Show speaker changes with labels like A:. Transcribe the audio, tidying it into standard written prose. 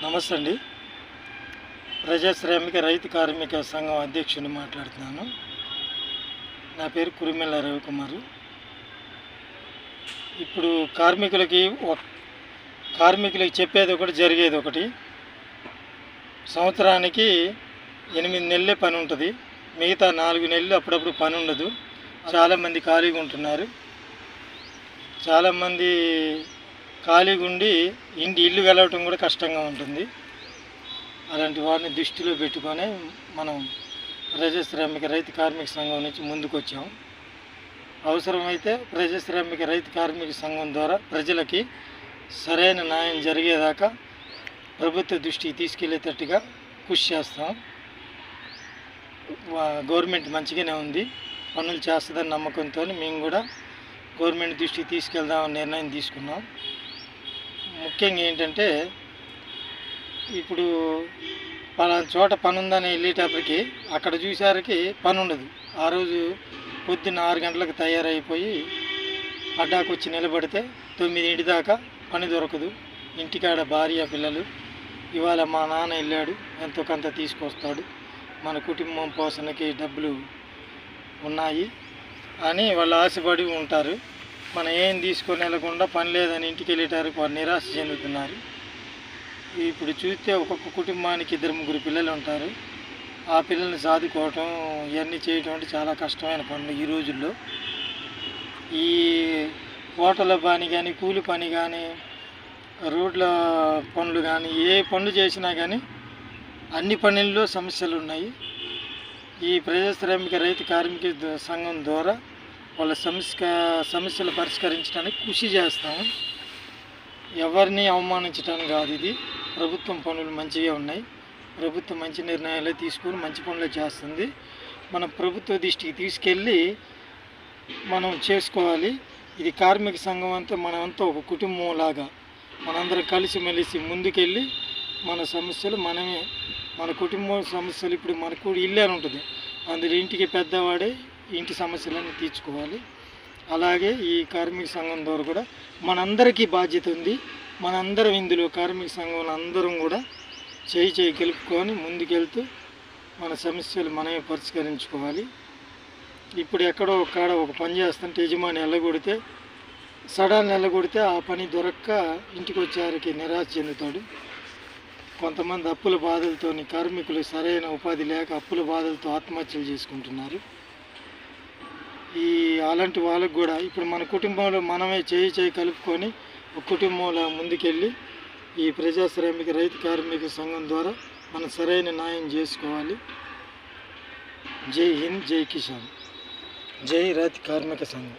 A: నమస్తే అండి. ప్రజాశ్రామిక రైతు కార్మిక సంఘం అధ్యక్షుడిని మాట్లాడుతున్నాను. నా పేరు కురిమెల్ల రవికుమారు. ఇప్పుడు కార్మికులకి చెప్పేది ఒకటి, జరిగేది ఒకటి. సంవత్సరానికి 8 నెలలే పని ఉంటుంది, మిగతా 4 నెలలు అప్పుడప్పుడు పని ఉండదు. చాలామంది ఖాళీగా ఉంటున్నారు. చాలామంది ఖాళీగా ఉండి ఇల్లు వెళ్ళటం కూడా కష్టంగా ఉంటుంది. అలాంటి వారిని దృష్టిలో పెట్టుకొని మనం ప్రజాశ్రామిక రైతు కార్మిక సంఘం నుంచి ముందుకు వచ్చాం. అవసరమైతే ప్రజాశ్రామిక రైతు కార్మిక సంఘం ద్వారా ప్రజలకి సరైన న్యాయం జరిగేదాకా ప్రభుత్వ దృష్టికి తీసుకెళ్లేటట్టుగా కృషి చేస్తాం. గవర్నమెంట్ మంచిగానే ఉంది, పనులు చేస్తుందని నమ్మకంతో మేము కూడా గవర్నమెంట్ దృష్టికి తీసుకెళ్దామని నిర్ణయం తీసుకున్నాం. ముఖ్యంగా ఏంటంటే, ఇప్పుడు పలానా చోట పని ఉందని వెళ్ళేటప్పటికి అక్కడ చూసేసరికి పని ఉండదు. ఆ రోజు పొద్దున్న 6 గంటలకు తయారైపోయి అడ్డాకు వచ్చి నిలబడితే 9 దాకా పని దొరకదు. ఇంటికాడ భార్య పిల్లలు, ఇవాళ మా నాన్న వెళ్ళాడు, ఎంతో కొంత తీసుకొస్తాడు, మన కుటుంబం పోషణకి డబ్బులు ఉన్నాయి అని వాళ్ళు ఆశపడి ఉంటారు. మనం ఏం తీసుకొని వెళ్ళకుండా పని లేదని ఇంటికి వెళ్ళేటానికి వారు నిరాశ చెందుతున్నారు. ఇప్పుడు చూస్తే ఒక్కొక్క కుటుంబానికి 2-3 పిల్లలు ఉంటారు. ఆ పిల్లల్ని సాదుకోవటం ఇవన్నీ చేయటం అంటే చాలా కష్టమైన పనులు ఈ రోజుల్లో. ఈ హోటళ్ళ పని కానీ, కూలి పని కానీ, రోడ్ల పనులు కానీ, ఏ పనులు చేసినా కానీ అన్ని పనుల్లో సమస్యలు ఉన్నాయి. ఈ ప్రజాశ్రామిక రైతు కార్మిక సంఘం ద్వారా వాళ్ళ సమస్యలు పరిష్కరించడానికి కృషి చేస్తాము. ఎవరిని అవమానించడానికి కాదు. ఇది ప్రభుత్వం పనులు మంచిగా ఉన్నాయి, ప్రభుత్వం మంచి నిర్ణయాలే తీసుకొని మంచి పనులు చేస్తుంది. మన ప్రభుత్వ దృష్టికి తీసుకెళ్ళి మనం చేసుకోవాలి. ఇది కార్మిక సంఘం అంతా మనమంతా ఒక కుటుంబం లాగా మనందరం కలిసిమెలిసి ముందుకెళ్ళి మన సమస్యలు మనమే, మన కుటుంబం సమస్యలు, ఇప్పుడు మనకు ఇల్లు అని ఉంటుంది, అందులో ఇంటికి పెద్దవాడే ఇంటి సమస్యలన్నీ తీర్చుకోవాలి. అలాగే ఈ కార్మిక సంఘం ద్వారా కూడా మనందరికీ బాధ్యత ఉంది. మనందరం ఇందులో కార్మిక సంఘంలో అందరం కూడా చేయి కలుపుకొని ముందుకెళ్తూ మన సమస్యలు మనమే పరిష్కరించుకోవాలి. ఇప్పుడు ఎక్కడో ఒక పని చేస్తుంటే యజమాని సడన్ వెళ్ళగొడితే ఆ పని దొరక్క ఇంటికి వచ్చేవారికి నిరాశ చెందుతాడు. కొంతమంది అప్పుల బాధలతో, కార్మికులు సరైన ఉపాధి లేక అప్పుల బాధలతో ఆత్మహత్యలు చేసుకుంటున్నారు. అలాంటి వాళ్ళకు కూడా ఇప్పుడు మన కుటుంబంలో మనమే చేయి కలుపుకొని ఒక కుటుంబంలో ముందుకెళ్ళి ఈ ప్రజాశ్రామిక రైతు కార్మిక సంఘం ద్వారా మనం సరైన న్యాయం చేసుకోవాలి. జై హింద్, జై కిసాన్, జై రైతు కార్మిక సంఘం.